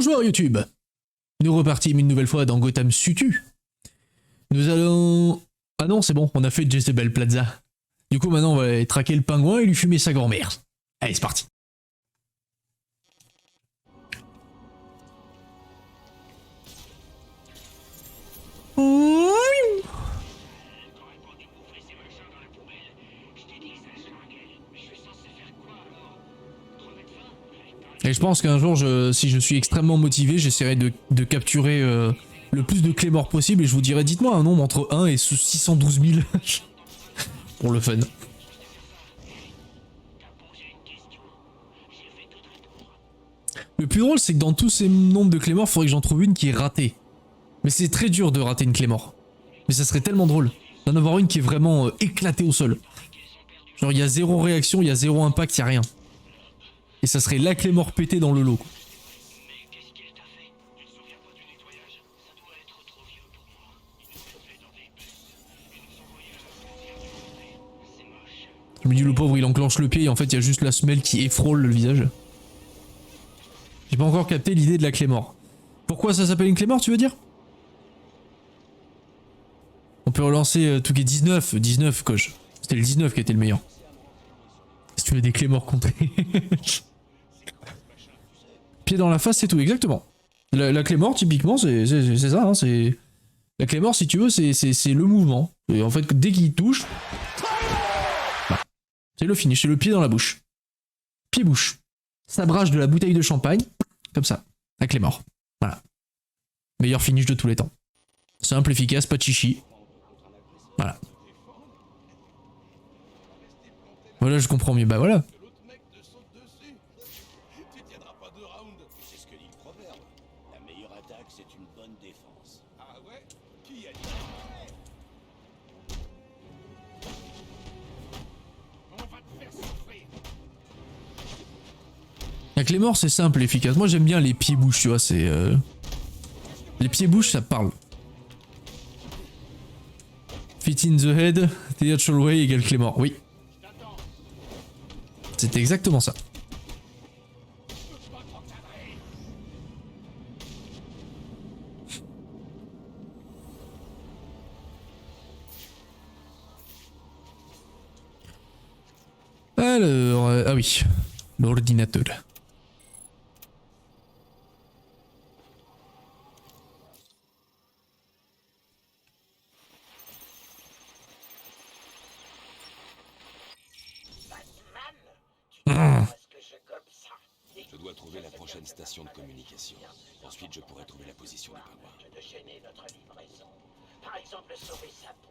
Bonjour YouTube. Nous repartîmes une nouvelle fois dans Gotham City. Nous allons... Ah non, c'est bon, on a fait Jezebel Plaza. Du coup, maintenant, on va aller traquer le pingouin et lui fumer sa grand-mère. Allez, c'est parti. Et je pense qu'un jour, si je suis extrêmement motivé, j'essaierai de capturer le plus de clés morts possible et je vous dirai, dites-moi un nombre entre 1 et 612 000. Pour le fun. Le plus drôle, c'est que dans tous ces nombres de clés morts, il faudrait que j'en trouve une qui est ratée. Mais c'est très dur de rater une clé mort. Mais ça serait tellement drôle d'en avoir une qui est vraiment éclatée au sol. Genre, il y a zéro réaction, il y a zéro impact, il n'y a rien. Et ça serait la clé mort pétée dans le lot. Je me dis, le pauvre, il enclenche le pied et en fait, il y a juste la semelle qui effrôle le visage. J'ai pas encore capté l'idée de la clé mort. Pourquoi ça s'appelle une clé mort, tu veux dire? On peut relancer tout qui est 19. 19, coche. C'était le 19 qui était le meilleur. Si tu veux des clés morts comptées. Pied dans la face, c'est tout, exactement. La clé mort, typiquement, c'est ça. Hein, la clé mort, si tu veux, c'est le mouvement. Et en fait, dès qu'il touche... Bah, c'est le finish, c'est le pied dans la bouche. Pied-bouche. Sabrage de la bouteille de champagne. Comme ça. La clé mort. Voilà. Meilleur finish de tous les temps. Simple, efficace, pas de chichi. Voilà. Voilà, je comprends mieux. Bah voilà. La clé mort, c'est simple et efficace. Moi, j'aime bien les pieds-bouches, tu vois, c'est... Les pieds-bouches, ça parle. Fit in the head, theatrical way égale clé mort. Oui. C'est exactement ça. Alors... ah oui. L'ordinateur. Je dois trouver la prochaine station de communication. Ensuite, je pourrai trouver la position des pingouins. De gêner notre livraison. Par exemple, sauver sa peau.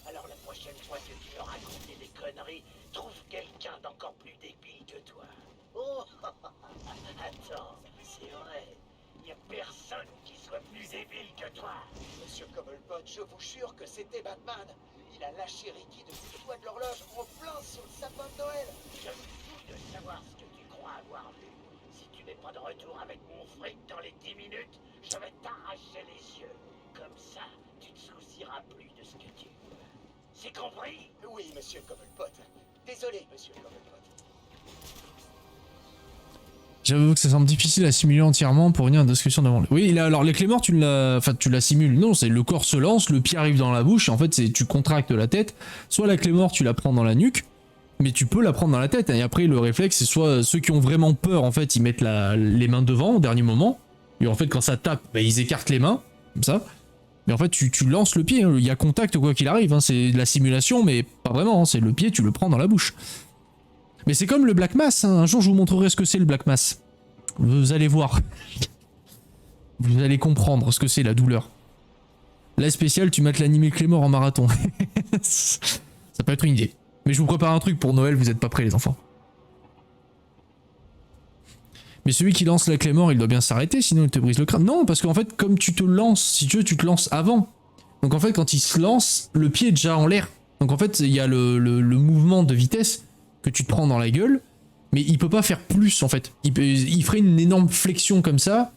Alors la prochaine fois que tu leur racontes des conneries, trouve quelqu'un d'encore plus débile que toi. Oh, attends, c'est vrai. Il n'y a personne qui soit plus débile que toi. Monsieur Cobblepot, je vous jure que c'était Batman. Il a lâché Ricky depuis le toit de l'horloge en plein sur le sapin de Noël. Je me fous de savoir ce que tu crois avoir vu. Si tu n'es pas de retour avec mon fric dans les 10 minutes, je vais t'arracher les yeux. Comme ça, tu te soucieras plus de ce que tu veux. C'est compris? Oui, monsieur Cobblepot. Désolé, monsieur Cobblepot. J'avoue que ça semble difficile à simuler entièrement pour venir à une discussion d'avant. Oui, alors les clés morts, tu la simules. Non, c'est le corps se lance, le pied arrive dans la bouche, et en fait, tu contractes la tête. Soit la clé mort, tu la prends dans la nuque, mais tu peux la prendre dans la tête. Et après, le réflexe, c'est soit ceux qui ont vraiment peur, en fait, ils mettent les mains devant au dernier moment. Et en fait, quand ça tape, bah, ils écartent les mains, comme ça. Mais en fait, tu lances le pied, hein. Il y a contact quoi qu'il arrive. Hein. C'est de la simulation, mais pas vraiment. Hein. C'est le pied, tu le prends dans la bouche. Mais c'est comme le Black Mass. Hein. Un jour, je vous montrerai ce que c'est le Black Mass. Vous allez voir. Vous allez comprendre ce que c'est la douleur. La spéciale, tu mates l'animé clé mort en marathon. Ça peut être une idée. Mais je vous prépare un truc pour Noël, vous êtes pas prêts les enfants. Mais celui qui lance la clé mort, il doit bien s'arrêter, sinon il te brise le crâne. Non, parce qu'en fait, comme tu te lances, si tu veux, tu te lances avant. Donc en fait, quand il se lance, le pied est déjà en l'air. Donc en fait, il y a le mouvement de vitesse que tu te prends dans la gueule, mais il peut pas faire plus en fait. Il ferait une énorme flexion comme ça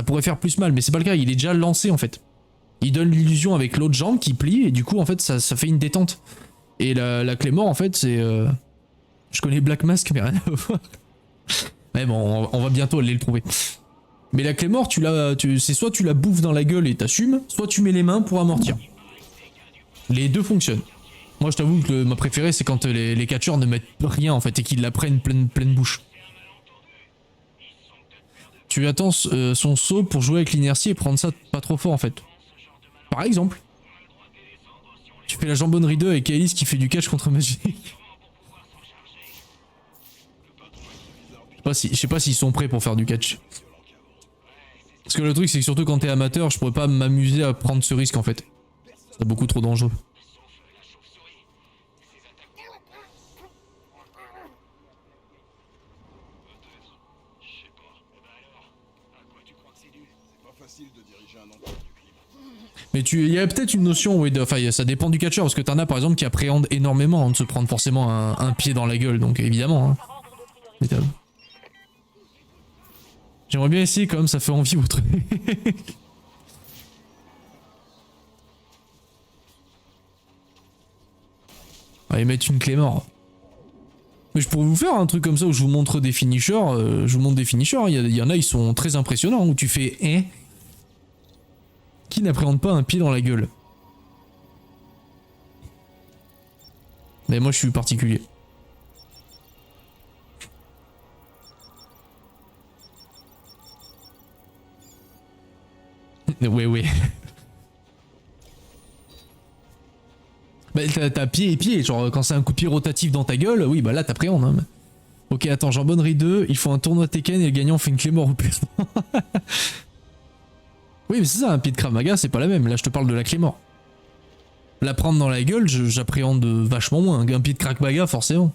pourrait faire plus mal, mais c'est pas le cas, il est déjà lancé en fait. Il donne l'illusion avec l'autre jambe qui plie, et du coup en fait ça fait une détente. Et la clé mort en fait c'est... Je connais Black Mask mais rien à voir. Mais bon, on va bientôt aller le trouver. Mais la Claymore, c'est soit tu la bouffes dans la gueule et t'assumes, soit tu mets les mains pour amortir. Les deux fonctionnent. Moi je t'avoue que ma préférée c'est quand les catcheurs ne mettent rien en fait et qu'ils la prennent pleine bouche. Tu attends son saut pour jouer avec l'inertie et prendre ça pas trop fort en fait. Par exemple. Tu fais la jambonnerie 2 avec Alice qui fait du catch contre Magic. Je sais pas s'ils sont prêts pour faire du catch. Parce que le truc c'est que surtout quand t'es amateur, je pourrais pas m'amuser à prendre ce risque en fait. C'est beaucoup trop dangereux. Mais il y a peut-être une notion, oui, enfin ça dépend du catcheur, parce que t'en as par exemple qui appréhendent énormément avant de se prendre forcément un pied dans la gueule, donc évidemment. Hein. J'aimerais bien essayer quand même, ça fait envie votre. Allez mettre une Claymore. Mais je pourrais vous faire un truc comme ça où je vous montre des finishers, il y en a ils sont très impressionnants, où tu fais qui n'appréhende pas un pied dans la gueule. Mais moi je suis particulier. Ouais. Bah t'as pied et pied, genre quand c'est un coup de pied rotatif dans ta gueule, oui bah là t'appréhendes. Hein. Ok attends, jambonnerie 2, il faut un tournoi Tekken et le gagnant fait une Claymore au perdant. Oui mais c'est ça, un pied de Krav Maga c'est pas la même, là je te parle de la Claymore. La prendre dans la gueule, j'appréhende vachement moins, un pied de Krav Maga forcément.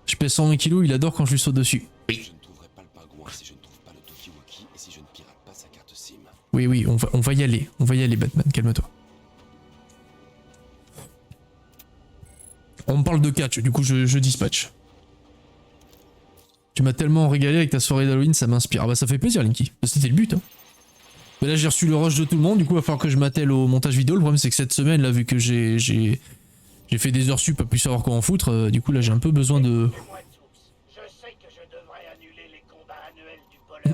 Je pèse 120 kilos, il adore quand je lui saute dessus. Je ne trouverai pas le pingouin si je ne trouve pas le Tokiwoki et si je ne pirate pas sa carte SIM. Oui, on va y aller Batman, calme-toi. On me parle de catch, du coup je dispatch. Tu m'as tellement régalé avec ta soirée d'Halloween, ça m'inspire. Ah bah ça fait plaisir Linky, c'était le but. Hein. Mais là j'ai reçu le rush de tout le monde, du coup il va falloir que je m'attelle au montage vidéo. Le problème c'est que cette semaine là, vu que j'ai fait des heures sup à plus savoir quoi en foutre, du coup là j'ai un peu besoin de...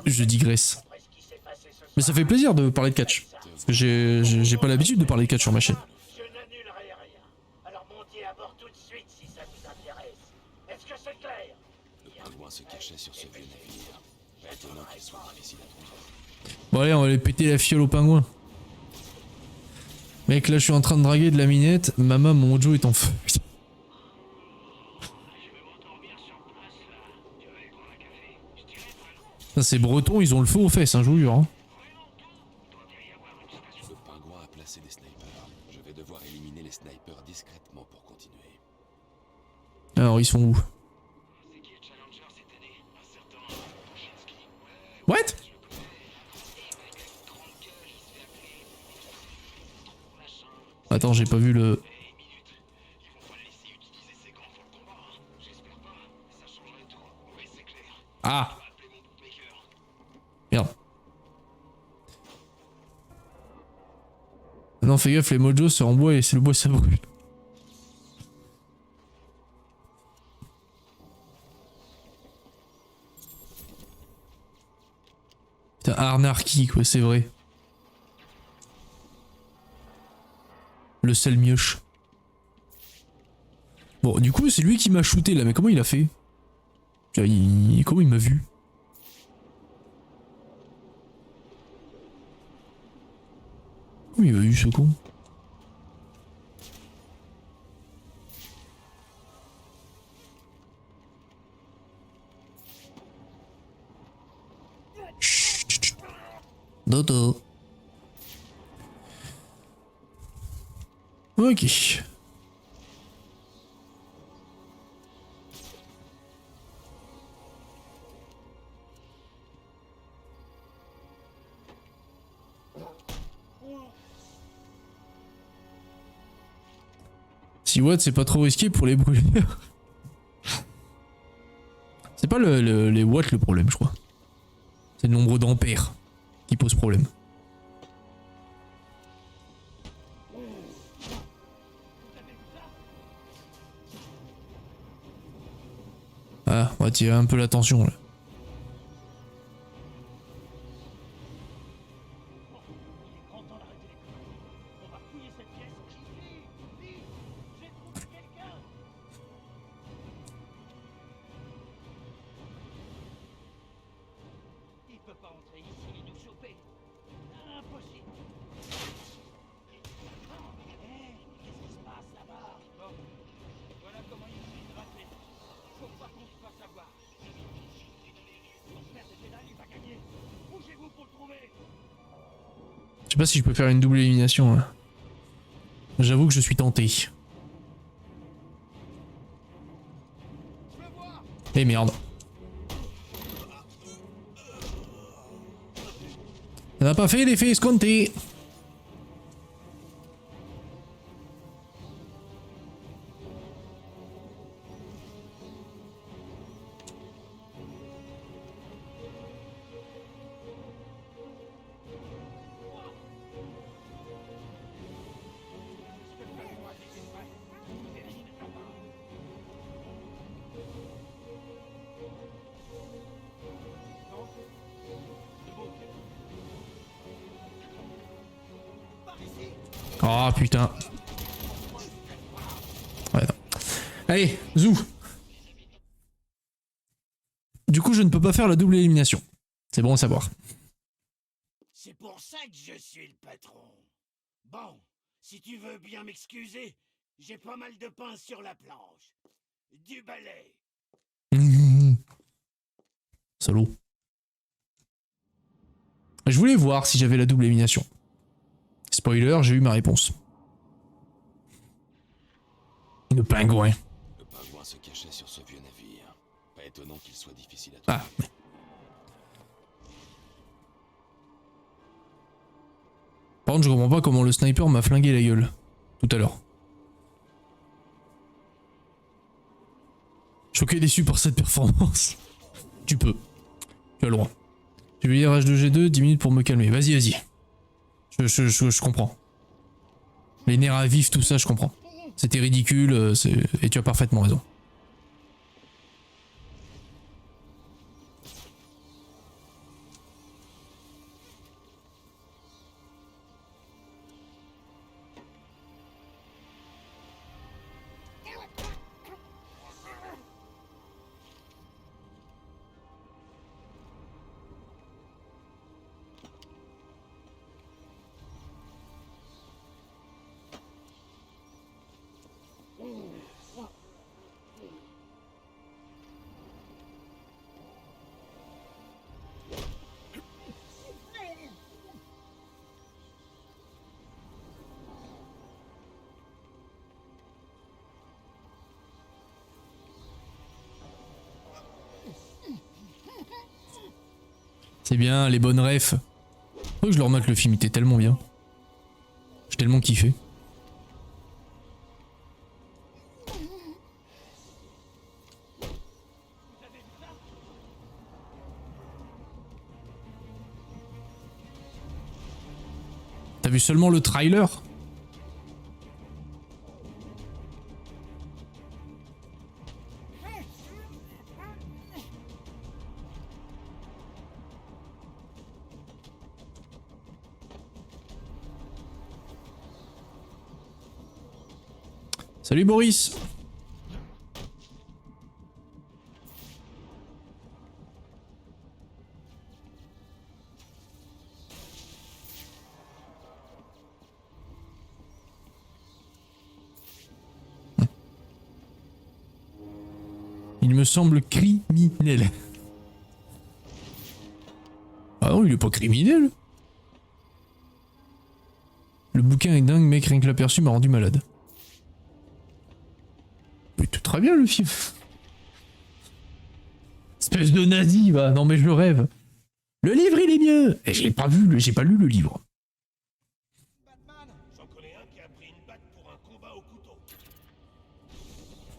Je digresse. Mais ça fait plaisir de parler de catch. Parce que j'ai pas l'habitude de parler de catch sur ma chaîne. Je n'annulerai rien. Alors montez à bord tout de suite si ça vous intéresse. Est-ce que c'est clair? Le pingouin se cachait sur ce vieux navire. Pas étonnant qu'il soit difficile à trouver. Bon allez, on va aller péter la fiole au pingouin. Mec, là je suis en train de draguer de la minette, maman, mon mojo est en feu. Ça c'est breton, ils ont le feu aux fesses, hein, je vous jure. Hein. Le pingouin a placé des snipers. Je vais devoir éliminer les snipers discrètement pour continuer. Alors ils sont où? What? Attends, j'ai pas vu le... Ah! Merde. Non, fais gaffe, les mojos c'est en bois et c'est le bois ça brûle. Putain, Arnarchy quoi, c'est vrai. Le sel mioche. Bon, du coup, c'est lui qui m'a shooté là, mais comment il a fait? Comment il m'a vu? Comment il m'a vu ce con? Chut. Dodo. Ok. Si Watt c'est pas trop risqué pour les brûlures. C'est pas les watts le problème je crois. C'est le nombre d'ampères qui pose problème. Ah, on va tirer un peu la tension là. pas entrer ici et nous choper. Impossible. Qu'est-ce qui se passe là-bas? Bon, voilà comment il s'est raté. Faut pas qu'on se fasse avoir. Ton frère de Jedi, il va gagner. Bougez-vous pour le trouver. Je sais pas si je peux faire une double élimination. Hein. J'avoue que je suis tenté. Eh merde. Ça n'a pas fait l'effet escompté. Oh putain. Ouais, non. Allez, zou. Du coup, je ne peux pas faire la double élimination. C'est bon à savoir. C'est pour ça que je suis le patron. Bon, si tu veux bien m'excuser, j'ai pas mal de pain sur la planche. Du balai. Salaud. Je voulais voir si j'avais la double élimination. Spoiler, j'ai eu ma réponse. Le pingouin. Le pingouin se cachait sur ce vieux navire. Pas étonnant qu'il soit difficile à trouver. Ah. Par contre, je comprends pas comment le sniper m'a flingué la gueule. Tout à l'heure. Choqué déçu par cette performance. Tu peux. Tu as le droit. Tu veux dire H2G2, 10 minutes pour me calmer. Vas-y, vas-y. Je comprends. Les nerfs à vif, tout ça, je comprends. C'était ridicule, et tu as parfaitement raison. C'est bien, les bonnes refs. Faut que je leur mate le film, il était tellement bien. J'ai tellement kiffé. T'as vu seulement le trailer? Salut Boris. Il me semble criminel. Ah non, il est pas criminel. Le bouquin est dingue, mec, rien que l'aperçu m'a rendu malade. Mais tout très bien le film. Espèce de nazi, va. Non mais je rêve. Le livre il est mieux. Et j'ai pas vu, j'ai pas lu le livre. J'en connais un qui a pris une batte pour un combat au couteau.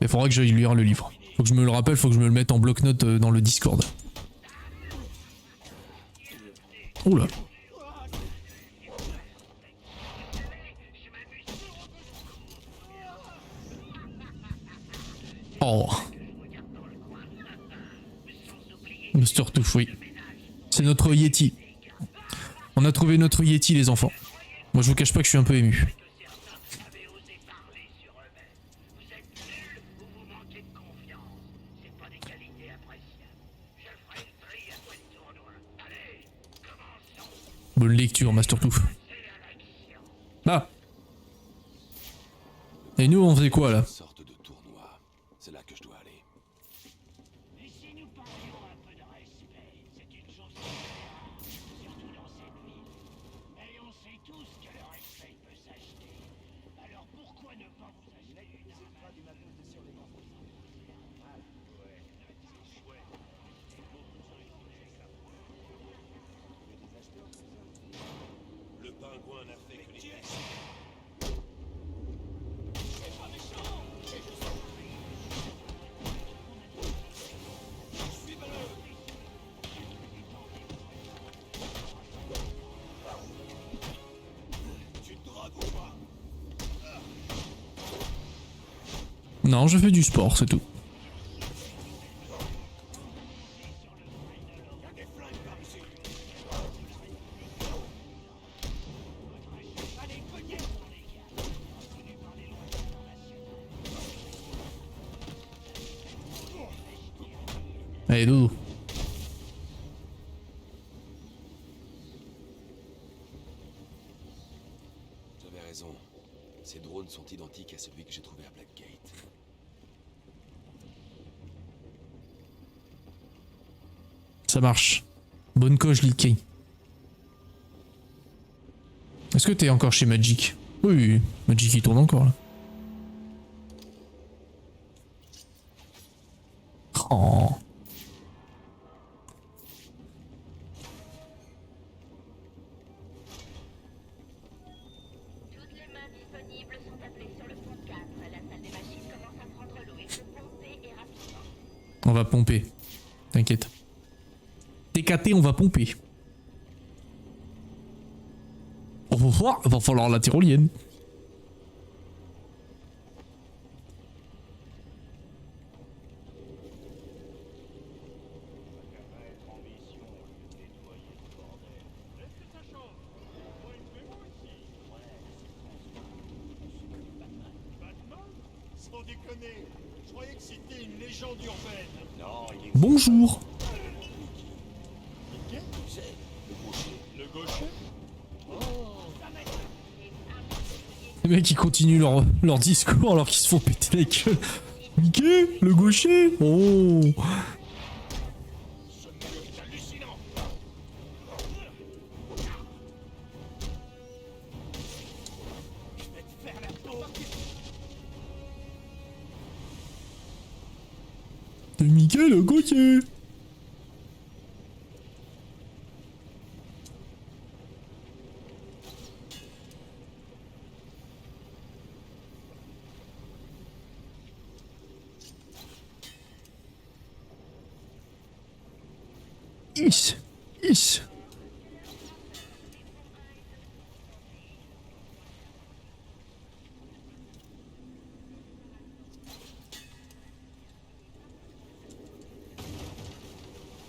Il faudra que j'aille lire le livre. Faut que je me le rappelle, faut que je me le mette en bloc-notes dans le Discord. Oula. Oh. Mr. Tooth, oui. C'est notre Yeti. On a trouvé notre Yeti, les enfants. Moi, je vous cache pas que je suis un peu ému. Bonne lecture, Mastertouf. Ah. Et nous, on faisait quoi là? Une sorte de tournoi. C'est là que je dois aller. Et si nous parlions un peu de respect, c'est une chose rare, surtout dans cette ville. Mais on sait tous que le respect peut s'acheter. Alors pourquoi ne pas vous acheter une arme du matos de surveillance? Le pingouin n'a fait que les Non, je fais du sport, c'est tout. Allez, dodo. J'avais raison. Ces drones sont identiques à celui que j'ai trouvé à Blackgate. Ça marche. Bonne coche, Lil Kay. Est-ce que t'es encore chez Magic? Oui, Magic il tourne encore là. Oh. Toutes les mains disponibles sont appelées sur le pont 4. La salle des machines commence à prendre l'eau. Il faut pomper et rapidement. On va pomper. T'inquiète. TKT, on va pomper. Oh, va falloir la tyrolienne. Sans déconner, je croyais que c'était une légende urbaine. Non, il est Bonjour. Mickey Le gaucher Les mecs ils continuent leur discours alors qu'ils se font péter la gueule. Mickey, le gaucher. Oh. C'est Mickey le gaucher. Is.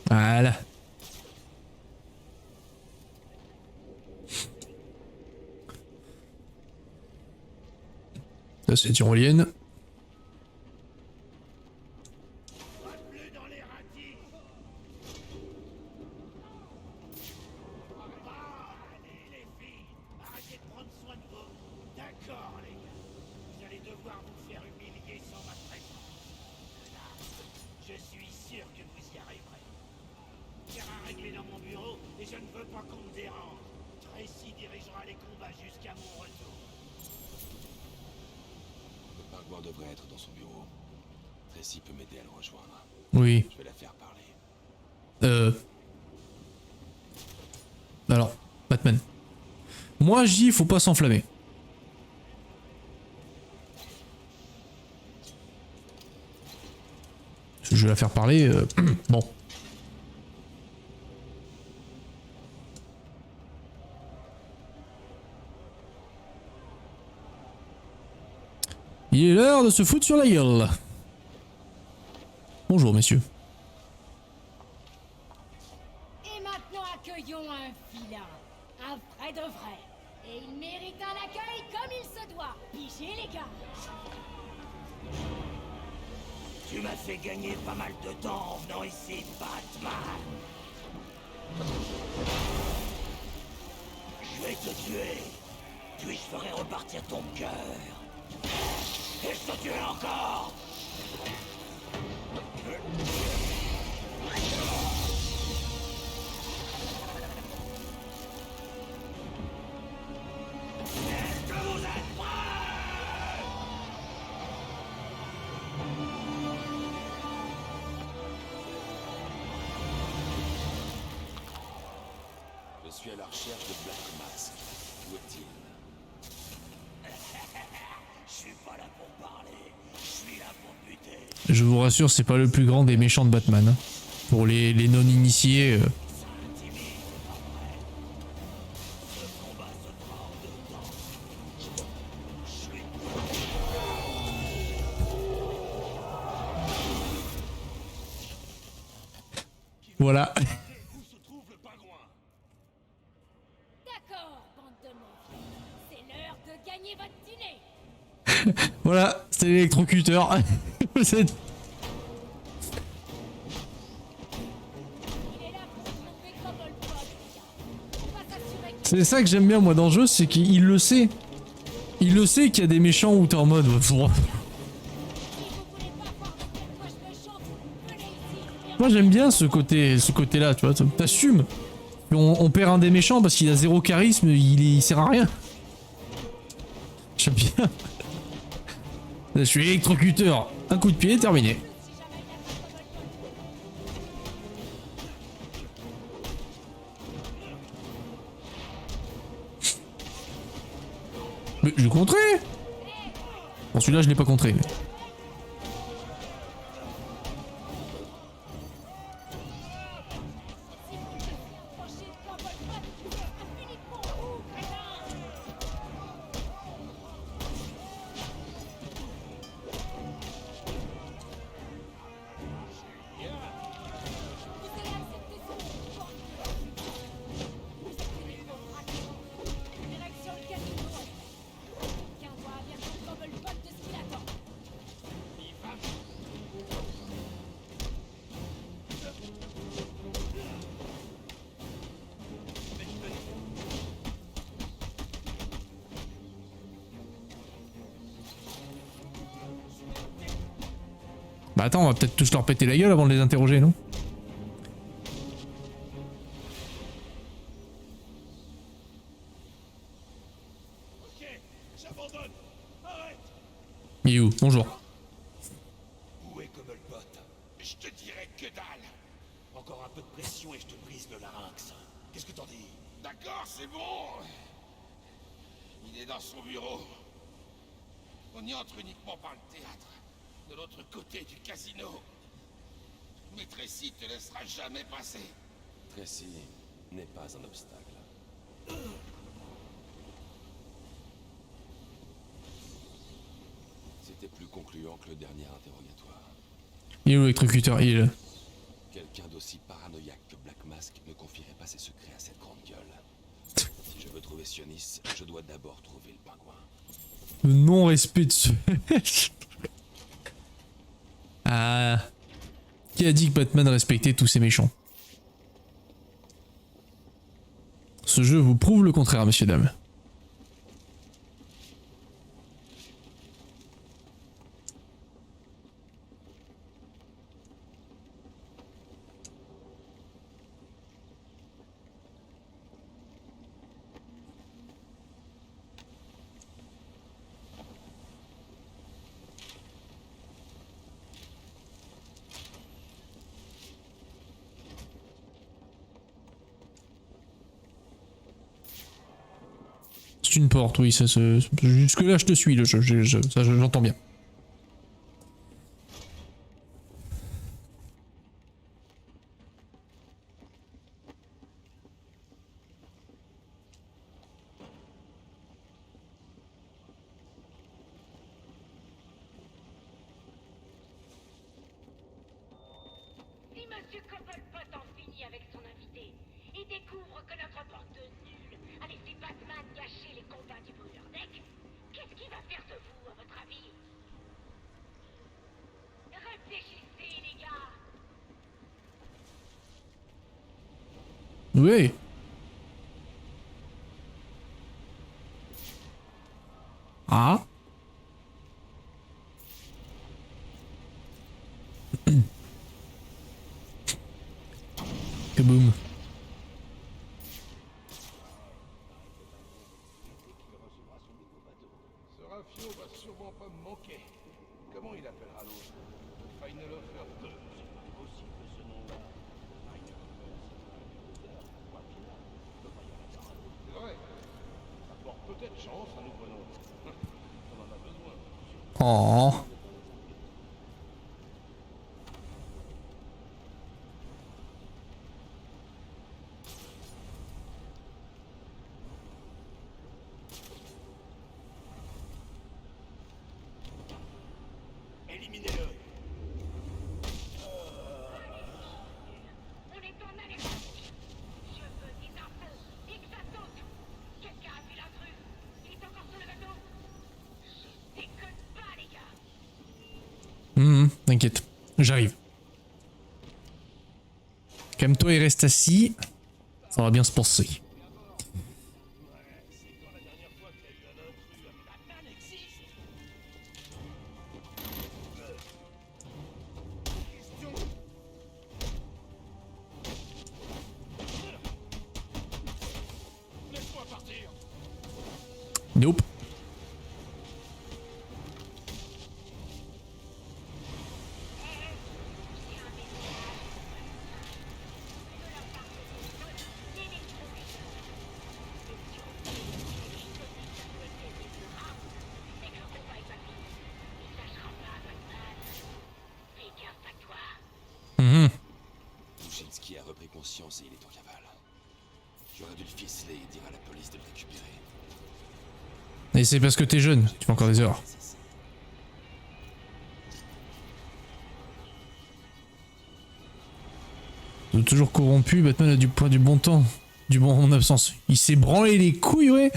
Voilà. Ça c'est tyrolienne. Plus dans les radis. Allez les filles, arrêtez de prendre soin de vous. D'accord les gars, vous allez devoir vous faire humilier sans ma présence. Là, je suis sûr que vous y arriverez. J'ai à régler dans mon bureau et je ne veux pas qu'on me dérange. Tracy dirigera les combats jusqu'à mon retour. Le pingouin devrait être dans son bureau. Tracy peut m'aider à le rejoindre. Oui. Je vais la faire parler. Alors, Batman. Moi, je dis, faut pas s'enflammer. Je vais la faire parler. Bon. Il est l'heure de se foutre sur la gueule. Bonjour, messieurs. Et maintenant accueillons un vilain, un vrai de vrai. Et il mérite un accueil comme il se doit. Pigez les gars. Tu m'as fait gagner pas mal de temps en venant ici, Batman. tuer, puis je ferai repartir ton cœur. Et je te tuerai encore. Est-ce que vous êtes prêts? Je suis à la recherche de Black Mask. Où est-il? Je suis pas là pour parler, je suis là pour buter. Je vous rassure, c'est pas le plus grand des méchants de Batman. Hein. Pour les non-initiés... Voilà. Où se trouve le pingouin? D'accord, bande de mots. C'est l'heure de gagner votre dîner. Voilà, c'était l'électrocuteur. C'est- Il est là pour trouver Cobblepot, les gars. On va s'assurer que C'est ça que j'aime bien moi dans le jeu, c'est qu'il le sait. Il le sait qu'il y a des méchants où t'es en mode... si vous voulez pas voir de quel quoi je me chante, venez ici. Moi j'aime bien ce côté-là, tu vois, t'assumes. On perd un des méchants parce qu'il a zéro charisme, il sert à rien. J'aime bien. Je suis électrocuteur. Un coup de pied, terminé. Mais je l'ai contré. Bon celui-là je l'ai pas contré. Mais... Direction le casino. Quelqu'un doit avertir Cobblepot de ce qu'il attend. Bah attends, on va peut-être tous leur péter la gueule avant de les interroger, non? Ok, j'abandonne. Arrête. Il est où? Bonjour. Où est Cobblepot? Je te dirai que dalle. Encore un peu de pression et je te brise le larynx. Qu'est-ce que t'en dis? D'accord, c'est bon. Il est dans son bureau. On y entre uniquement par le théâtre, de l'autre côté du casino. Mais Tracy te laissera jamais passer. Tracy n'est pas un obstacle. C'était plus concluant que le dernier interrogatoire. Il est où l'électrocuteur? Il est là. Quelqu'un d'aussi paranoïaque que Black Mask ne confierait pas ses secrets à cette grande gueule. Si je veux trouver Sionis, je dois d'abord trouver le pingouin. Le non-respect de ce... Ah... Qui a dit que Batman respectait tous ses méchants? Ce jeu vous prouve le contraire, messieurs, dames. C'est une porte, oui, jusque là je te suis, ça j'entends bien. Si Monsieur Cobblepot en finit avec son invité et découvre que notre bande de nuls a laissé Batman gâcher les combats du Deck, qu'est-ce qu'il va faire de vous, à votre avis? Réfléchissez, les gars. Oui. Ah. Kaboom. Ce Rafio va sûrement pas me manquer. Comment il appellera l'autre? Feinelofer 2. C'est possible ce nom-là. C'est vrai. Ça porte peut-être chance à nous prenons. On en a besoin. Oh. Éliminez-le. On est en alerte. Je veux des infos et que ça saute. Quelqu'un a vu l'intrus. Il est encore sur le bateau. Je déconne pas, les gars. T'inquiète, j'arrive. Calme-toi et reste assis. Ça va bien se passer. Laisse-moi partir. Nope. Dushinsky a repris conscience et il est en cavale. J'aurais dû le ficeler et dire à la police de le récupérer. Et c'est parce que t'es jeune, tu fais encore des erreurs. Toujours corrompu, Batman a du point du bon temps. Du bon en absence. Il s'est branlé les couilles, ouais.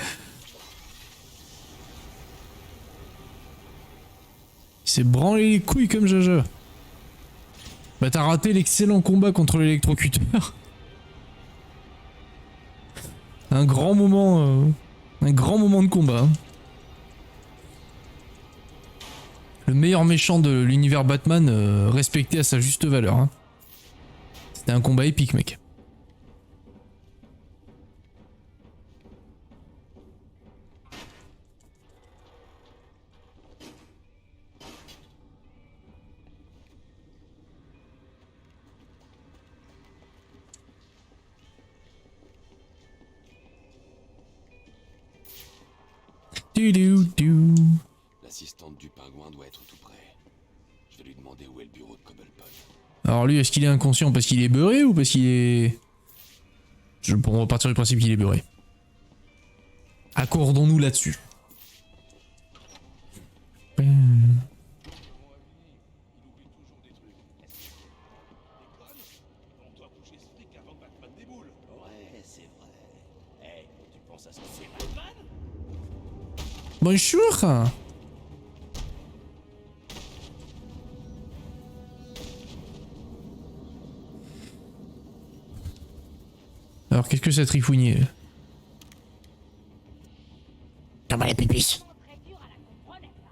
Il s'est branlé les couilles comme Jaja. Bah t'as raté l'excellent combat contre l'électrocuteur. Un grand moment de combat. Hein. Le meilleur méchant de l'univers Batman respecté à sa juste valeur. Hein. C'était un combat épique, mec. L'assistante du pingouin doit être tout près. Je vais lui demander où est le bureau de Cobblepot. Alors lui, est-ce qu'il est inconscient parce qu'il est beurré ou parce qu'il est... On va partir du principe qu'il est beurré. Accordons-nous là-dessus. Ouais, c'est vrai. Hey, tu penses à ce que c'est Batman? Bonjour. Alors qu'est-ce que ça trifouillait? T'as mal à pipi. Très dur à la comprendre, ça.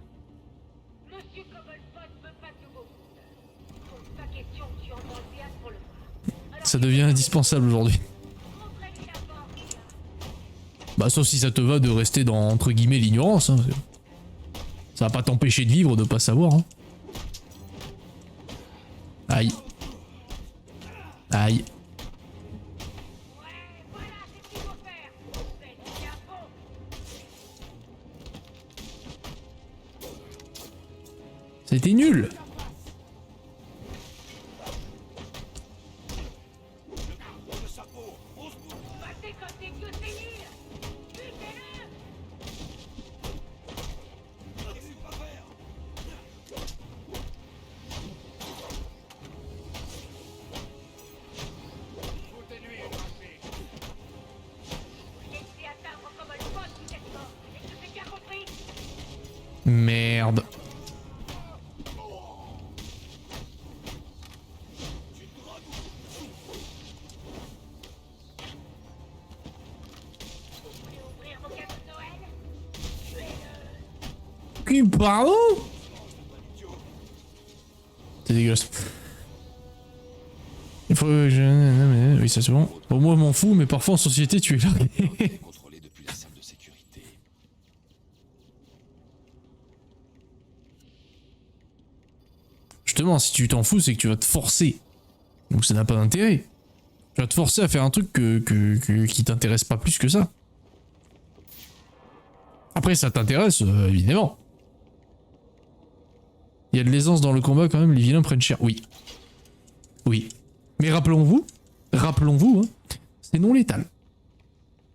Monsieur Cobblepot veut pas de nouveau. Pose pas question que tu envoies le théâtre pour le voir. Alors, Ça devient indispensable aujourd'hui. montrez-lui la porte, les gars. Bah sauf si ça te va de rester dans entre guillemets l'ignorance. Hein. Ça va pas t'empêcher de vivre, de pas savoir. Hein. Aïe. Aïe. Ouais, voilà, c'est ce qu'il faut faire. Faites bien bon. C'était nul. Passez comme des gueux séniles. Butez-le. Laissez atteindre Cobblepot, vous êtes mort. Est-ce que c'est bien compris? Merde. Vous voulez ouvrir vos cadeaux de Noël? Tuez-le. cul, pardon? C'est dégueulasse. Il faut que je... Oui, ça c'est bon. Bon, moi, je m'en fous, mais parfois en société, tu es largué. Contrôlé depuis la salle de sécurité. Justement, si tu t'en fous, c'est que tu vas te forcer. Donc ça n'a pas d'intérêt. Tu vas te forcer à faire un truc qui t'intéresse pas plus que ça. Après, ça t'intéresse, évidemment. Il y a de l'aisance dans le combat quand même, les vilains prennent cher. Oui. Oui. Mais rappelons-vous, hein, c'est non létal.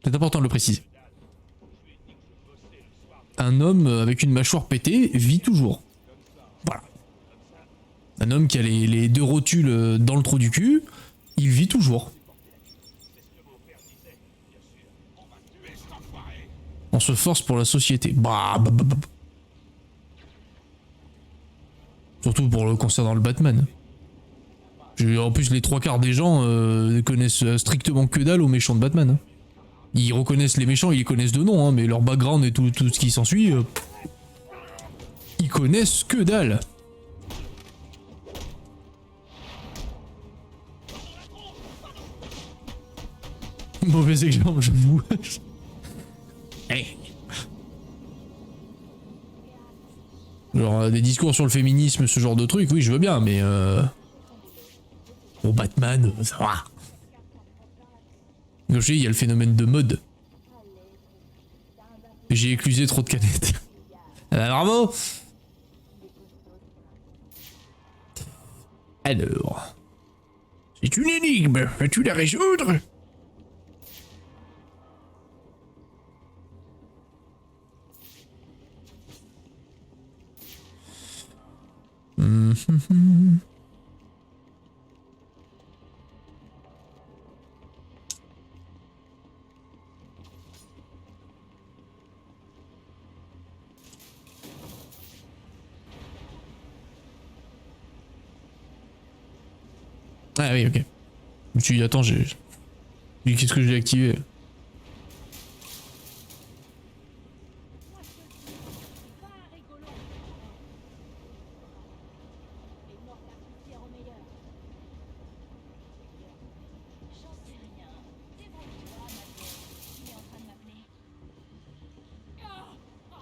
C'est important de le préciser. Un homme avec une mâchoire pétée vit toujours. Voilà. Un homme qui a les deux rotules dans le trou du cul, il vit toujours. On se force pour la société. Bah. Surtout pour le concernant le Batman. En plus, les trois quarts des gens connaissent strictement que dalle aux méchants de Batman. Hein. Ils reconnaissent les méchants, ils les connaissent de nom, hein, mais leur background et tout ce qui s'ensuit, ils connaissent que dalle. Mauvais exemple, j'avoue. Hey. Genre des discours sur le féminisme, ce genre de truc, oui, je veux bien, mais bon, Batman, ça va. Comme je dis, il y a le phénomène de mode. J'ai éclusé trop de canettes. Bravo. Alors, c'est une énigme. Vas-tu la résoudre? Ah oui, ok. Je me suis dit, attends, qu'est-ce que j'ai activé?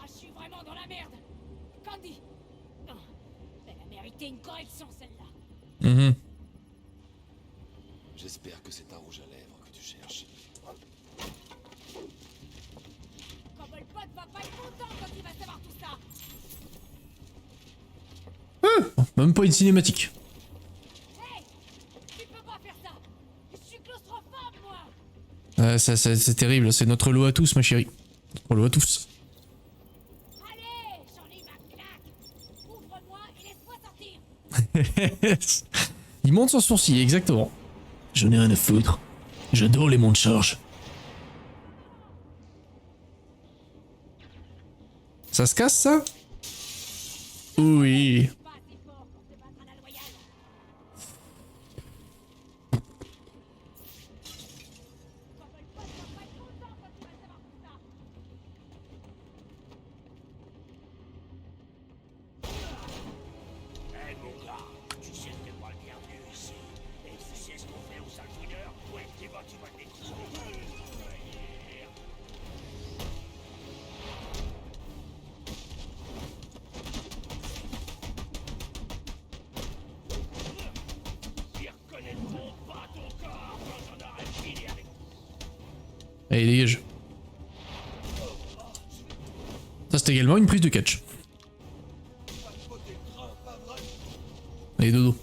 Je suis vraiment dans la merde. Candy. Elle a mérité une correction, celle-là. J'espère que c'est un rouge à lèvres que tu cherches. Cobblepot va pas être content quand il va savoir tout ça. Même pas une cinématique. Hey, tu peux pas faire ça. Je suis claustrophobe, moi. C'est terrible, c'est notre loi à tous, ma chérie. Notre loi à tous. Allez, Jean-Louis McClack. Ouvre-moi et laisse-moi sortir. Il monte son sourcil, exactement. J'en ai rien à foutre. J'adore les monts de charge. Ça se casse, ça? Oui. Pas assez fort pour te battre à la loyale. Cobblepot va pas être content quand il va savoir tout ça. Eh mon gars, tu sais que t'es pas le bienvenu ici. Et tu sais ce qu'on fait aux sales fouilleurs? Ouais, tu vas le découvrir. Ils reconnaîtront pas ton corps quand j'en aurai fini avec. Allez, dégage. Ça, c'est également une prise de catch. Allez, dodo.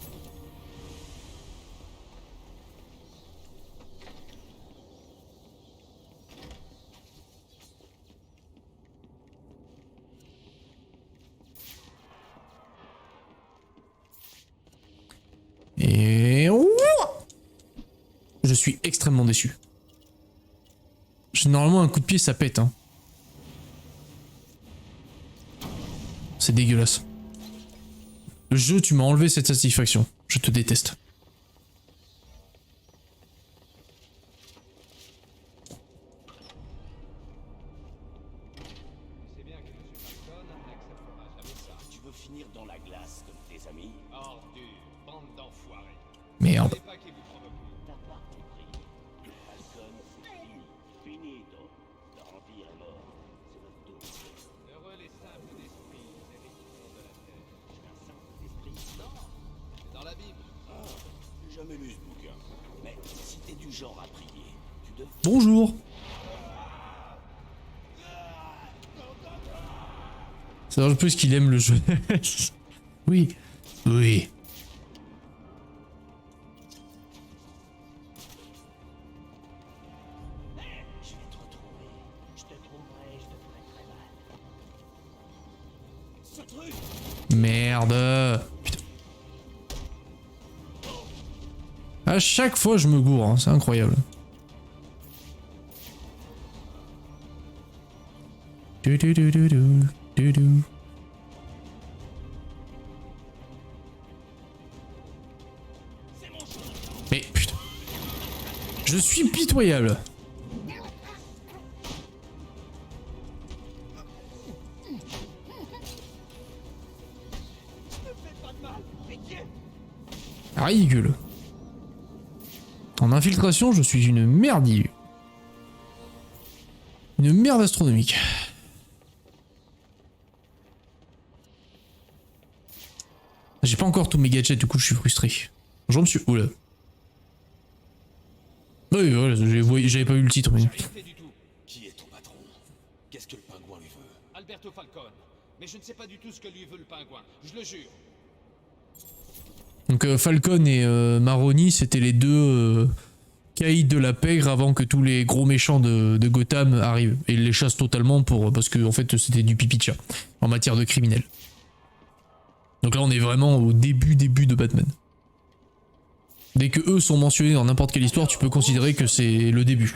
Et... Je suis extrêmement déçu. Normalement, un coup de pied, ça pète. Hein. C'est dégueulasse. Le jeu, tu m'as enlevé cette satisfaction. Je te déteste. C'est bien que M. Patton acceptera du genre à prier. Tu devrais... Bonjour. C'est un peu ce qu'il aime le jeu. Oui. Oui. Je vais te retrouver. Je te trouverai, je te ferai très mal. Ce truc. Merde. Putain. À chaque fois je me gourre, hein, c'est incroyable. Du, du, du, du, du, du, du. Mais putain. Je suis pitoyable. Ridicule. En infiltration, je suis une merdille. Une merde astronomique. J'ai pas encore tous mes gadgets, du coup je suis frustré. Bonjour monsieur. Oula. Oui, voilà, j'avais pas eu le titre. Mais... Qui est ton patron? Qu'est-ce que le pingouin lui veut? Alberto Falcone. Mais je ne sais pas du tout ce que lui veut le pingouin, je le jure. Donc Falcon et Maroni, c'était les deux caïds de la pègre avant que tous les gros méchants de Gotham arrivent. Et ils les chassent totalement parce que en fait c'était du pipi de chat en matière de criminels. Donc là on est vraiment au début de Batman. Dès que eux sont mentionnés dans n'importe quelle histoire, tu peux considérer que c'est le début.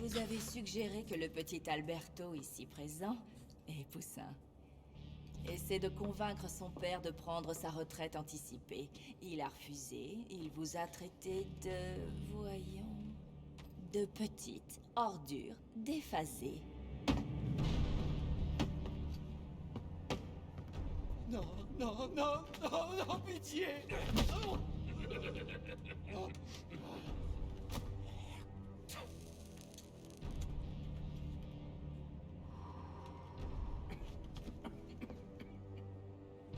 Vous avez suggéré que le petit Alberto ici présent est poussin. Essaie de convaincre son père de prendre sa retraite anticipée. Il a refusé, il vous a traité de... voyons... de petite ordure déphasée. Non, non, non, non, non, pitié.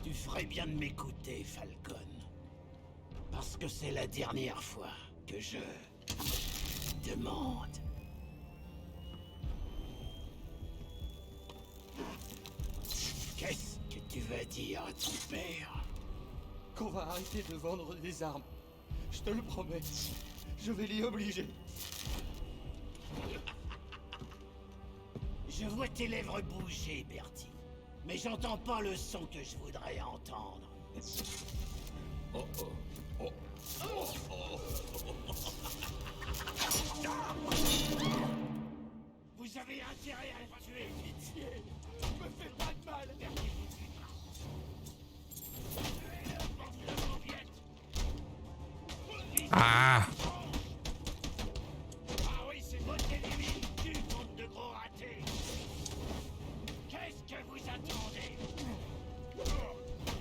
Tu ferais bien de m'écouter, Falcon. Parce que c'est la dernière fois que je demande. Qu'est-ce que tu vas dire à ton père? Qu'on va arrêter de vendre des armes. Je te le promets. Je vais l'y obliger. Je vois tes lèvres bouger, Bertie. Mais j'entends pas le son que je voudrais entendre. Vous avez intérêt à le tuer, pitié. Me fais pas de mal. Ah. Ah oui, c'est votre ennemi, tu bande de gros ratés. Qu'est-ce que vous attendez?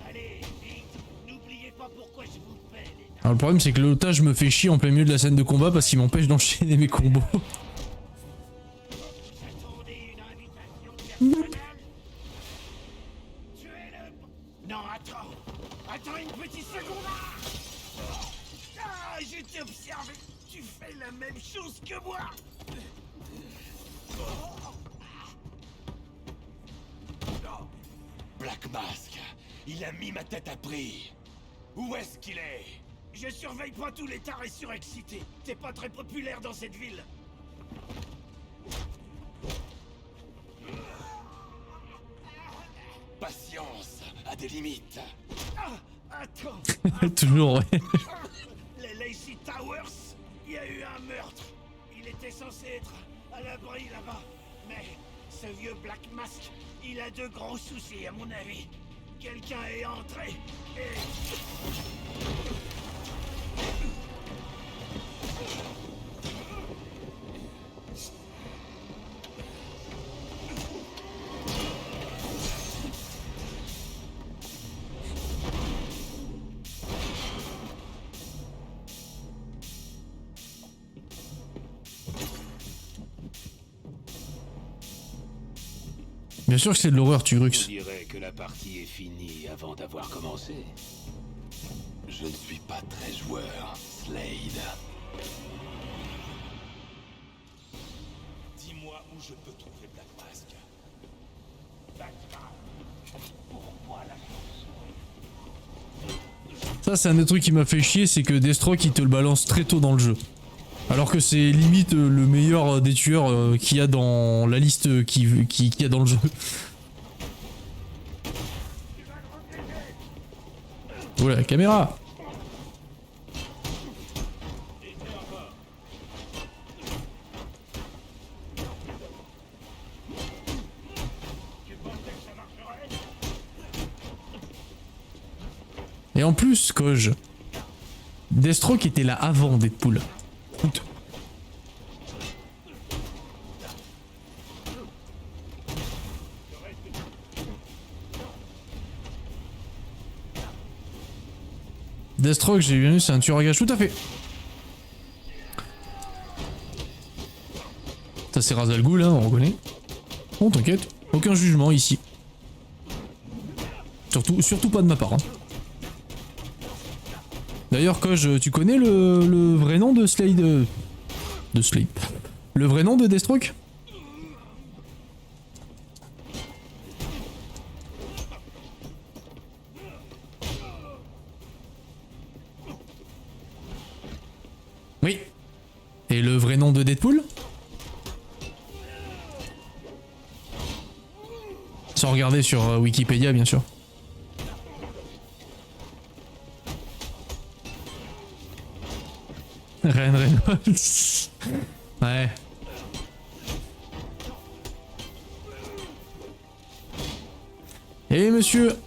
Allez, vite, n'oubliez pas pourquoi je vous paie, les nains. Alors le problème c'est que l'otage me fait chier en plein milieu de la scène de combat parce qu'il m'empêche d'enchaîner mes combos. Vous attendez une invitation personnelle? Tuez-le. Non, attends une petite seconde. Ah, je t'ai observé. Tu fais la même chose que moi. Black Mask, il a mis ma tête à prix. Où est-ce qu'il est? Je surveille pas tous les tarés surexcités. T'es pas très populaire dans cette ville. Patience a des limites. Ah, attends. Toujours, ouais. Les Lacey Towers, il y a eu un meurtre. Il était censé être à l'abri là-bas. Mais ce vieux Black Mask, il a de gros soucis à mon avis. Quelqu'un est entré et... Bien sûr que c'est de l'horreur, On Turux. dirait que la partie est finie avant d'avoir commencé. Je ne suis pas très joueur, Slade. Dis-moi où je peux trouver Black Mask. Ça, c'est un des trucs qui m'a fait chier, c'est que Deathstroke il te le balance très tôt dans le jeu. Alors que c'est limite le meilleur des tueurs qu'il y a dans la liste qu'il y a dans le jeu. Oula, la caméra! Et en plus, Koj, Deathstroke était là avant Deadpool. Écoute. Deathstroke, j'ai bien vu, c'est un tueur à gages, tout à fait. Ça c'est Ra's al Ghul, hein, on reconnaît. Bon, t'inquiète, aucun jugement ici. Surtout pas de ma part. Hein. D'ailleurs, Koj, tu connais le vrai nom de Slade de Slade. Le vrai nom de Deathstroke? Oui. Et le vrai nom de Deadpool? Sans regarder sur Wikipédia, bien sûr. Ryan Reynolds. Ouais. Et monsieur.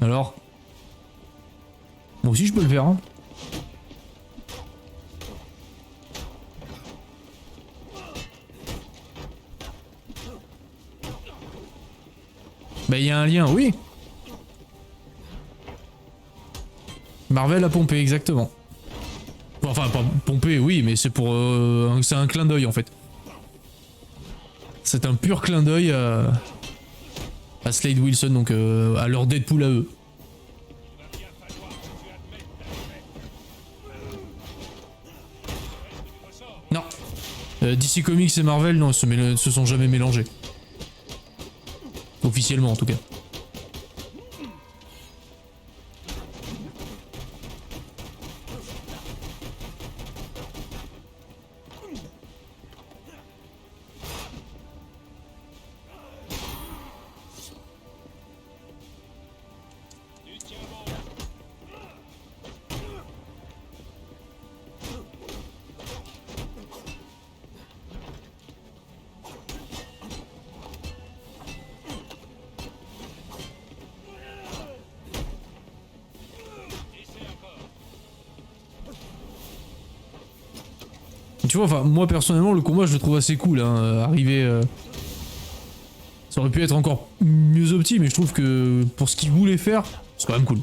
Alors, moi aussi je peux le faire. Hein. Bah il y a un lien, oui. Marvel a pompé, exactement. Enfin, pas pompé, oui, mais c'est pour... c'est un clin d'œil en fait. C'est un pur clin d'œil à Slade Wilson, donc à leur Deadpool à eux. Non. DC Comics et Marvel, non, se sont jamais mélangés. Officiellement en tout cas. Tu vois, enfin, moi personnellement, le combat je le trouve assez cool. Hein, arriver. Ça aurait pu être encore mieux opti, mais je trouve que pour ce qu'il voulait faire, c'est quand même cool.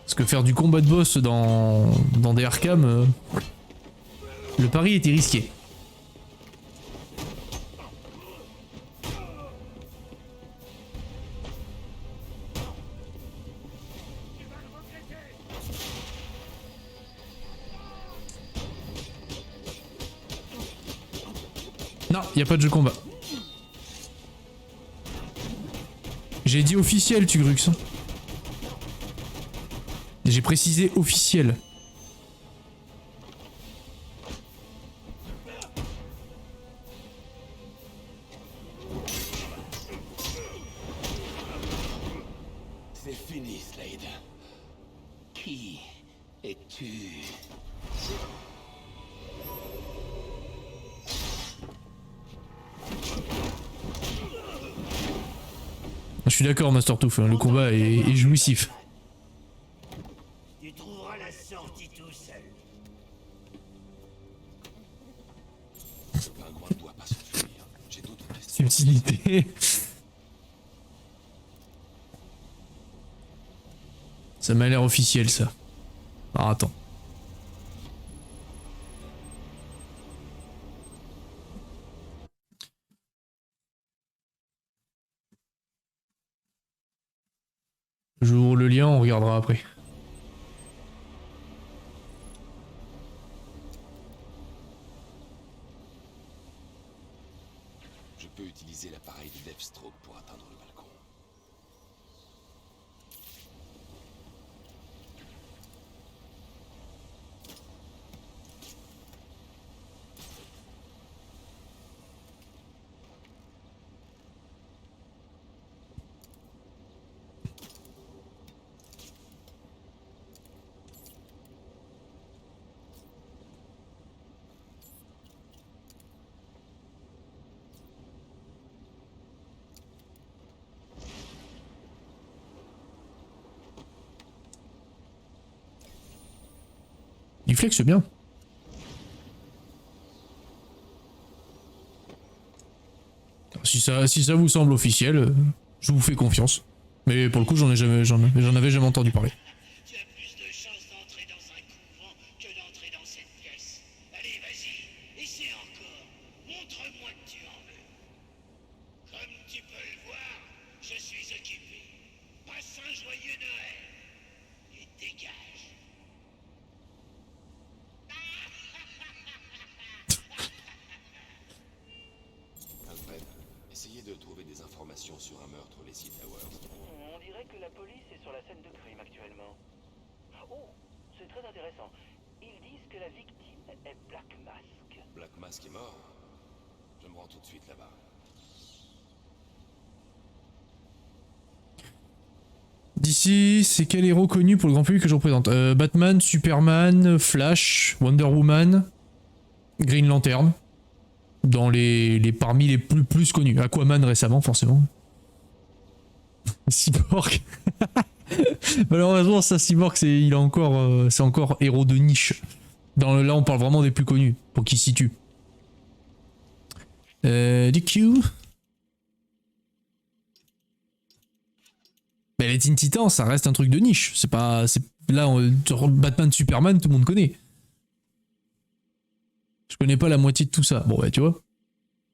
Parce que faire du combat de boss dans des Arkham, le pari était risqué. Non, y a pas de jeu combat. J'ai dit officiel, Tugrux. J'ai précisé officiel. C'est fini, Slade. Qui es-tu? Je suis d'accord, Master Tooth, hein, le combat est jouissif. Tu trouveras la sortie tout seul. Ce pingouin ne doit pas s'enfuir. J'ai d'autres questions. Subtilité. Ça m'a l'air officiel ça. Alors attends. J'ouvre le lien, on regardera après. Je peux utiliser l'appareil de Deathstroke pour atteindre le balcon. Il flexe bien. Si ça vous semble officiel, je vous fais confiance. Mais pour le coup, j'en avais jamais entendu parler. Tu as plus de chances d'entrer dans un couvent que d'entrer dans cette pièce. Allez, vas-y, essaie encore. Montre-moi que tu en veux. Comme tu peux le voir, je suis occupé. Passe un joyeux Noël. Et dégage. Alfred, essayez de trouver des informations sur un meurtre aux Lacey Towers. On dirait que la police est sur la scène de crime actuellement. Oh, c'est très intéressant. Ils disent que la victime est Black Mask. Black Mask est mort. Je me rends tout de suite là-bas. D'ici, c'est quel héros connu pour le grand public que je représente? Batman, Superman, Flash, Wonder Woman, Green Lantern. Dans parmi les plus connus. Aquaman récemment, forcément. Cyborg. Malheureusement, ça, Cyborg, c'est encore héros de niche. Là, on parle vraiment des plus connus, pour qu'ils se situent. DQ. Mais les Teen Titans, ça reste un truc de niche. C'est pas... Là, Batman, Superman, tout le monde connaît. Je connais pas la moitié de tout ça. Bon, bah, tu vois.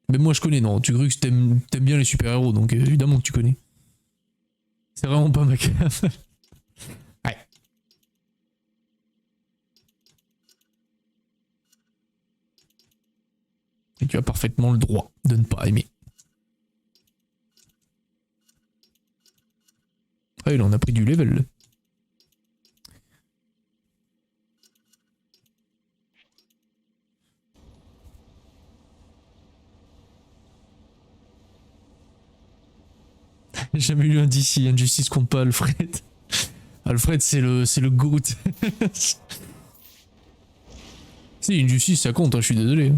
Mais moi, je connais, non. Tu crois que t'aimes bien les super-héros, donc évidemment que tu connais. C'est vraiment pas ma cam. Ouais. Et tu as parfaitement le droit de ne pas aimer. Ah, il en a pris du level, là. J'ai jamais lu un DC, Injustice compte pas Alfred. Alfred c'est le GOAT. Si, Injustice ça compte, hein, je suis désolé.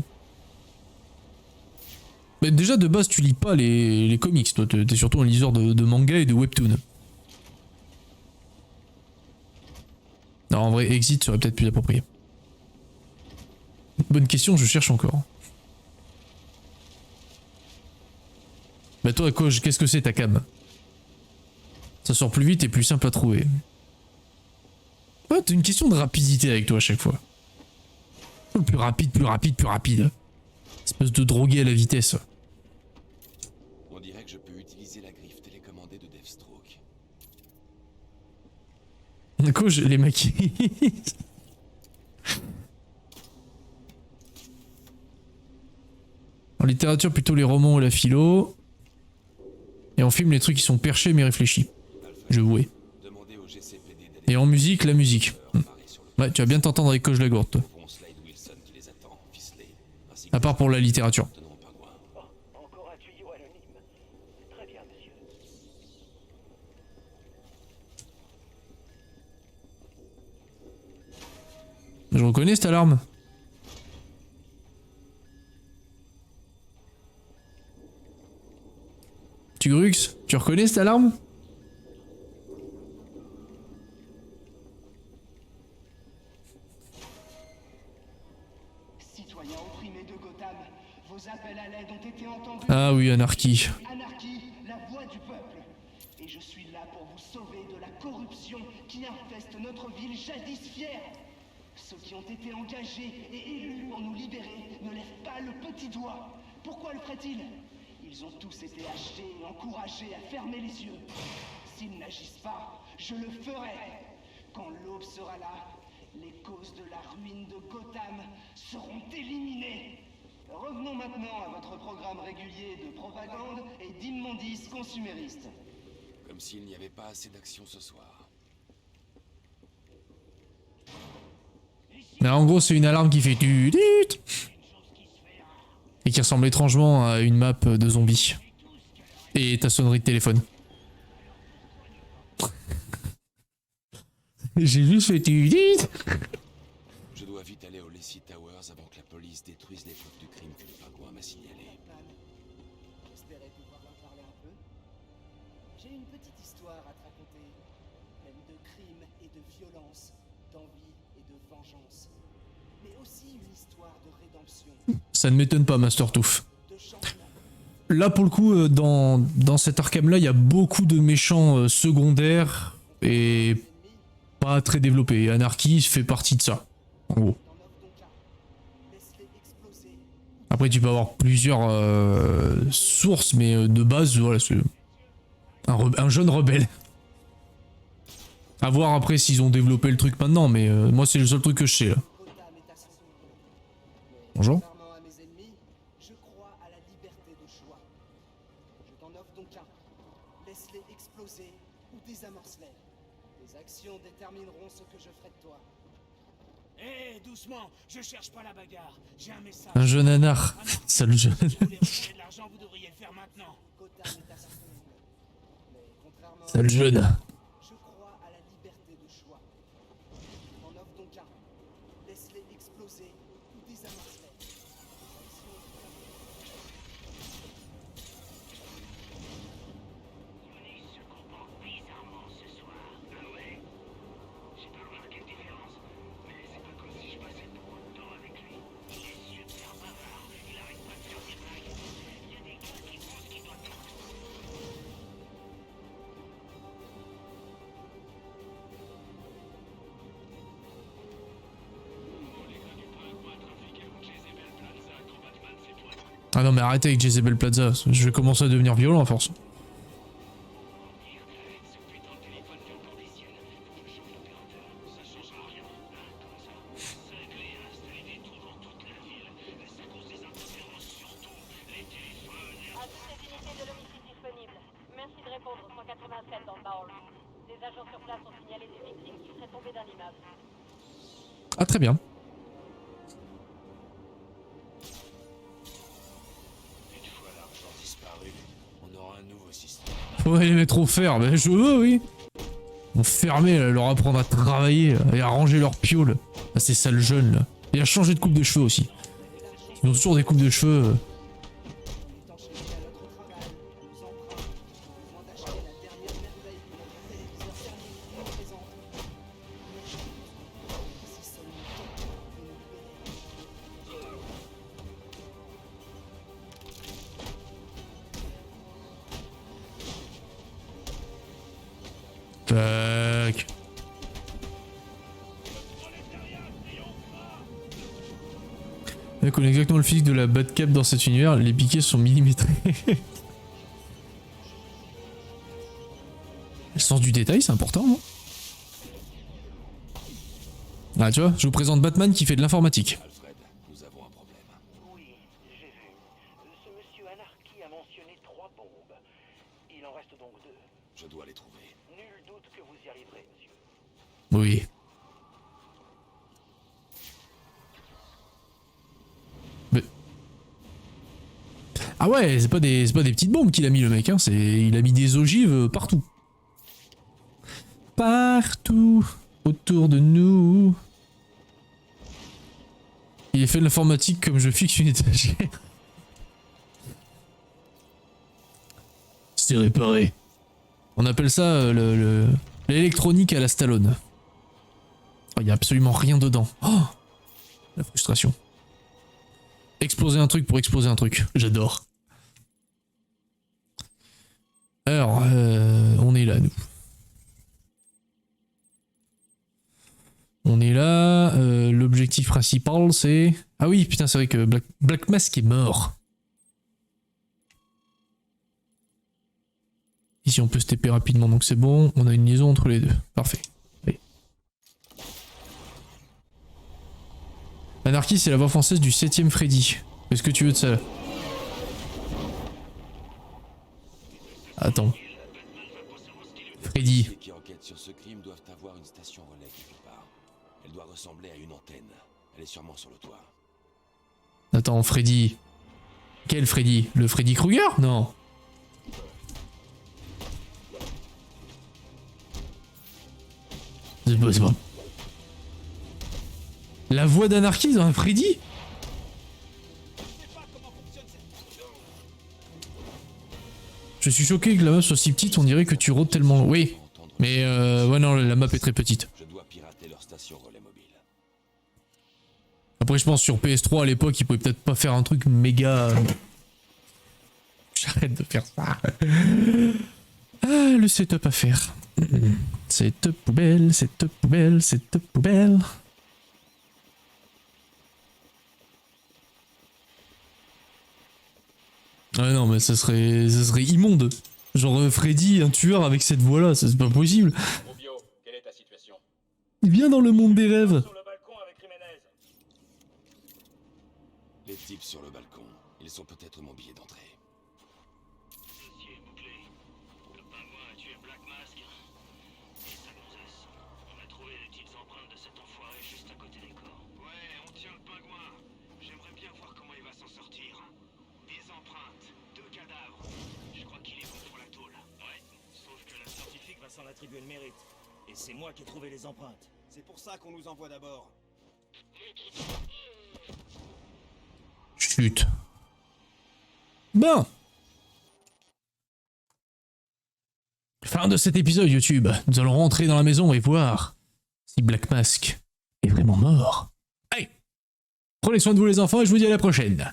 Mais déjà de base tu lis pas les comics, toi t'es surtout un liseur de manga et de webtoon. Non en vrai Exit serait peut-être plus approprié. Bonne question, je cherche encore. Bah toi Koji, qu'est-ce que c'est ta cam? Ça sort plus vite et plus simple à trouver. Ouais, t'as une question de rapidité avec toi à chaque fois. Plus rapide, plus rapide, plus rapide. Espèce de drogué à la vitesse. On dirait que je peux utiliser la griffe télécommandée de Deathstroke. Koji, les maquis. En littérature, plutôt les romans ou la philo. Et en film, les trucs qui sont perchés mais réfléchis. Je vouais. Et en musique, la musique. Ouais, tu vas bien t'entendre avec Koji Lagourde, toi. À part pour la littérature. Encore un tuyau anonyme. Très bien, monsieur. Je reconnais cette alarme. Tugrux, tu reconnais cette alarme? Citoyens opprimés de Gotham, vos appels à l'aide ont été entendus. Ah oui, anarchie. Anarchie, la voix voix du peuple. Et je suis là pour vous sauver de la corruption qui infeste notre ville jadis fière. Ceux qui ont été engagés et élus pour nous libérer ne lèvent pas le petit doigt. Pourquoi le feraient-ils? Ils ont tous été achetés et encouragés à fermer les yeux. S'ils n'agissent pas, je le ferai. Quand l'aube sera là, les causes de la ruine de Gotham seront éliminées. Revenons maintenant à votre programme régulier de propagande et d'immondices consuméristes. Comme s'il n'y avait pas assez d'action ce soir. Là, en gros, c'est une alarme qui fait tut et qui ressemble étrangement à une map de zombies. Et ta sonnerie de téléphone. J'ai juste fait tut. Je dois vite aller au Lacey Towers avant que la police détruise les preuves du crime que le pingouin m'a signalé. J'espérais pouvoir en parler un peu. J'ai une petite histoire à te raconter, pleine de crimes et de violence, d'envie et de vengeance. Mais aussi une histoire de rédemption, Ça ne m'étonne pas, Master Tooth. de changement. Là, pour le coup, dans cet Arkham-là, il y a beaucoup de méchants secondaires et pas très développés. Anarchy fait partie de ça, en gros. N'en offre donc un. Laisse-les exploser. Après, tu peux avoir plusieurs sources, mais de base, voilà, c'est un jeune rebelle. À voir après s'ils ont développé le truc maintenant, mais moi, c'est le seul truc que je sais, là. Gotham est à son tour. Mais Bonjour. contrairement à mes ennemis, je crois à la liberté de choix. Je t'en offre donc un. Laisse-les exploser ou désamorce-les. Tes actions détermineront ce que je ferai de toi. Hé, doucement, je cherche pas la bagarre. J'ai un message. Un jeune anard. Sale jeune. Si vous voulez retrouver de l'argent, vous devriez le faire maintenant. Gotham est à son tour. Mais contrairement Sale jeune. je crois à la liberté de choix. Je t'en offre donc un. Laisse-les exploser ou désamorce-les. Tes actions Yoni se comporte bizarrement ce soir. Ah ouais? J'ai pas remarqué de différence, mais c'est pas comme si je passais beaucoup de temps avec lui. Il est super bavard, il arrête pas de faire des blagues. Il y a des gars qui pensent qu'il doit tout. Ah non, mais arrêtez avec Jezebel Plaza. Je vais commencer à devenir violent à force. À toutes les unités de l'homicide disponibles. Merci de répondre au 187 dans le Baol. Des agents sur place ont signalé des victimes qui seraient tombées d'un immeuble. Ah, très bien. Une fois l'argent disparu, on aura un nouveau système. Faut les mettre au fer. Ben, je veux, oui. Enfermer, là, leur apprendre à travailler là, et à ranger leurs pioles. Ah, c'est ça le jeune, là. Et à changer de coupe de cheveux aussi. Ils ont toujours des coupes de cheveux. étanchéité à notre travail, à nos emprunts, besoin d'acheter la dernière merveille que notre téléviseur thermique nous présente. Si seulement quelqu'un pouvait nous libérer. Tac. On connaît exactement le physique de la Batcap dans cet univers, les piquets sont millimétrés. Le sens du détail, c'est important, non? Ah, tu vois, je vous présente Batman qui fait de l'informatique. Alfred, nous avons un problème. Oui, j'ai vu. Ce monsieur Anarchy a mentionné 3 bombes. Il en reste donc 2. Je dois les trouver. Nul doute que vous y arriverez, monsieur. Oui. Mais... Ah ouais, c'est pas des petites bombes qu'il a mis le mec, hein. Il a mis des ogives partout. Partout autour de nous. Il est fait de l'informatique comme je fixe une étagère. C'est réparé. On appelle ça l'électronique à la Stallone. Oh, il y a absolument rien dedans. Oh, la frustration. Exploser un truc pour exploser un truc. J'adore. Alors, on est là, nous. On est là. L'objectif principal, c'est... Ah oui, putain, c'est vrai que Black Mask est mort. Ici, on peut se TP rapidement, donc c'est bon. On a une liaison entre les deux. Parfait. Allez. Anarchy, c'est la voix française du 7ème Freddy. Qu'est-ce que tu veux de ça? Attends. Freddy. Ceux qui enquêtent sur ce crime doivent avoir une station relais quelque part. Elle doit ressembler à une antenne. Elle est sûrement sur le toit. Attends, Freddy. Quel Freddy? Le Freddy Krueger? Non. C'est pas... La voix d'Anarchy dans un Freddy? Je suis choqué que la map soit si petite, on dirait que tu rôdes tellement... Oui, mais ouais non, la map est très petite. Je dois pirater leur station relais mobile. Après je pense sur PS3 à l'époque, ils pouvaient peut-être pas faire un truc méga... J'arrête de faire ça. Ah, le setup à faire. Setup poubelle, setup poubelle, setup poubelle. Ah non mais ça serait immonde. Genre Freddy, un tueur avec cette voix là, c'est pas possible. Rubio, quelle est ta situation? Il vient dans le monde des rêves. Sur le balcon avec Jiménez. Les types sur le balcon, ils sont peut-être mon billet d'entrée. Dossier bouclé. Le pingouin a tué Black Mask. Et sa gonzesse. On a trouvé les petites empreintes de cet enfoiré juste à côté des corps. Ouais, on tient le pingouin. J'aimerais bien voir comment il va s'en sortir. Des empreintes, 2 cadavres. Je crois qu'il est bon pour la tôle. Ouais, sauf que la scientifique va s'en attribuer le mérite. Et c'est moi qui ai trouvé les empreintes. C'est pour ça qu'on nous envoie d'abord. Chut. Bon. Fin de cet épisode YouTube. Nous allons rentrer dans la maison et voir si Black Mask est vraiment mort. Allez. Prenez soin de vous les enfants et je vous dis à la prochaine.